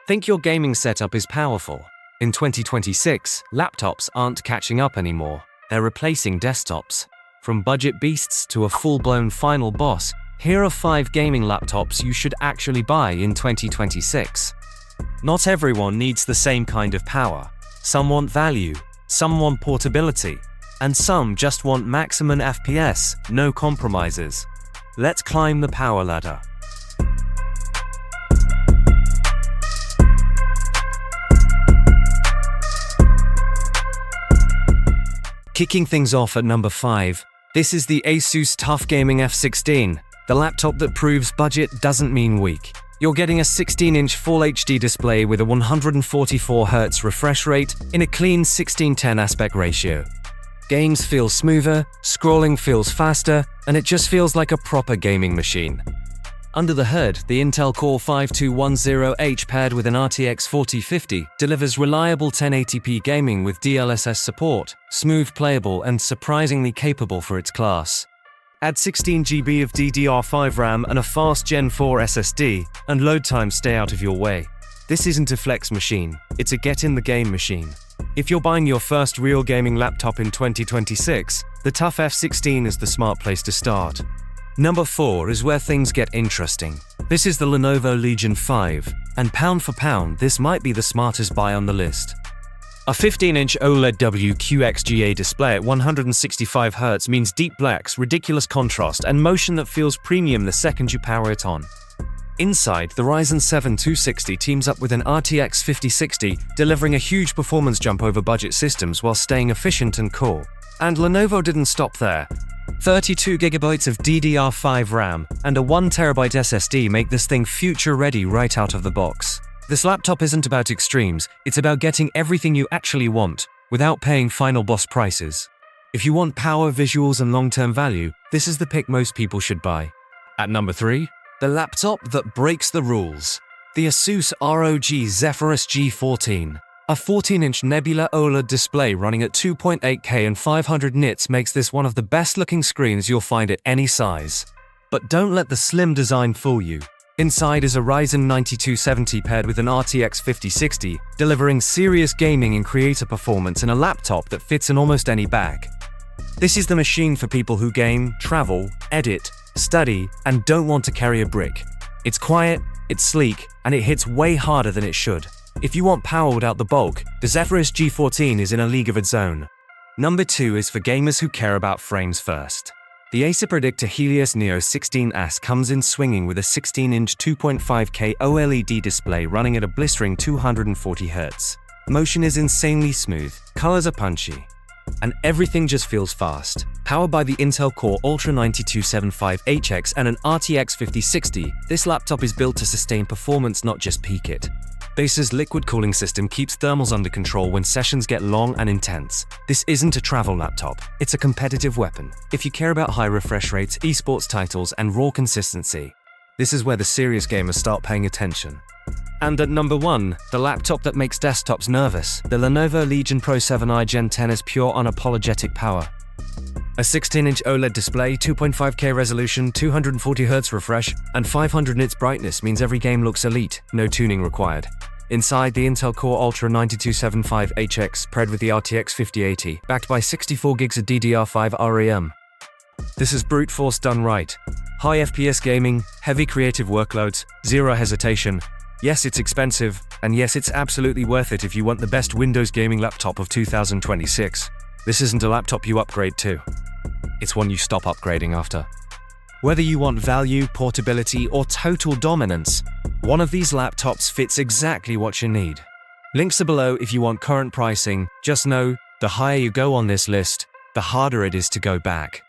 Think your gaming setup is powerful? In 2026, laptops aren't catching up anymore. They're replacing desktops. From budget beasts to a full-blown final boss, here are 5 gaming laptops you should actually buy in 2026. Not everyone needs the same kind of power. Some want value, some want portability, and some just want maximum FPS, no compromises. Let's climb the power ladder. Kicking things off at number 5, this is the ASUS TUF Gaming F16, the laptop that proves budget doesn't mean weak. You're getting a 16-inch Full HD display with a 144Hz refresh rate in a clean 16:10 aspect ratio. Games feel smoother, scrolling feels faster, and it just feels like a proper gaming machine. Under the hood, the Intel Core 5210H paired with an RTX 4050 delivers reliable 1080p gaming with DLSS support, smooth playable and surprisingly capable for its class. Add 16GB of DDR5 RAM and a fast Gen 4 SSD, and load times stay out of your way. This isn't a flex machine, it's a get-in-the-game machine. If you're buying your first real gaming laptop in 2026, the TUF F16 is the smart place to start. Number 4 is where things get interesting. This is the Lenovo Legion 5, and pound for pound, this might be the smartest buy on the list. A 15-inch OLED WQXGA display at 165Hz means deep blacks, ridiculous contrast, and motion that feels premium the second you power it on. Inside, the Ryzen 7 260 teams up with an RTX 5060, delivering a huge performance jump over budget systems while staying efficient and cool. And Lenovo didn't stop there. 32GB of DDR5 RAM and a 1TB SSD make this thing future-ready right out of the box. This laptop isn't about extremes, it's about getting everything you actually want, without paying final boss prices. If you want power, visuals, and long-term value, this is the pick most people should buy. At number 3, the laptop that breaks the rules. The ASUS ROG Zephyrus G14. A 14-inch Nebula OLED display running at 2.8K and 500 nits makes this one of the best-looking screens you'll find at any size. But don't let the slim design fool you. Inside is a Ryzen 9270 paired with an RTX 5060, delivering serious gaming and creator performance in a laptop that fits in almost any bag. This is the machine for people who game, travel, edit, study, and don't want to carry a brick. It's quiet, it's sleek, and it hits way harder than it should. If you want power without the bulk, the Zephyrus G14 is in a league of its own. Number 2 is for gamers who care about frames first. The Acer Predictor Helios Neo 16S comes in swinging with a 16-inch 2.5K OLED display running at a blistering 240Hz. Motion is insanely smooth, colors are punchy, and everything just feels fast. Powered by the Intel Core Ultra 9275HX and an RTX 5060, this laptop is built to sustain performance, not just peak it. Acer's liquid cooling system keeps thermals under control when sessions get long and intense. This isn't a travel laptop, it's a competitive weapon. If you care about high refresh rates, esports titles, and raw consistency, this is where the serious gamers start paying attention. And at number 1, the laptop that makes desktops nervous. The Lenovo Legion Pro 7i Gen 10 is pure unapologetic power. A 16-inch OLED display, 2.5K resolution, 240Hz refresh, and 500 nits brightness means every game looks elite, no tuning required. Inside, the Intel Core Ultra 9275HX paired with the RTX 5080, backed by 64GB of DDR5 RAM. This is brute force done right. High FPS gaming, heavy creative workloads, zero hesitation. Yes, it's expensive, and yes, it's absolutely worth it if you want the best Windows gaming laptop of 2026. This isn't a laptop you upgrade to. It's one you stop upgrading after. Whether you want value, portability, or total dominance, one of these laptops fits exactly what you need. Links are below if you want current pricing. Just know, the higher you go on this list, the harder it is to go back.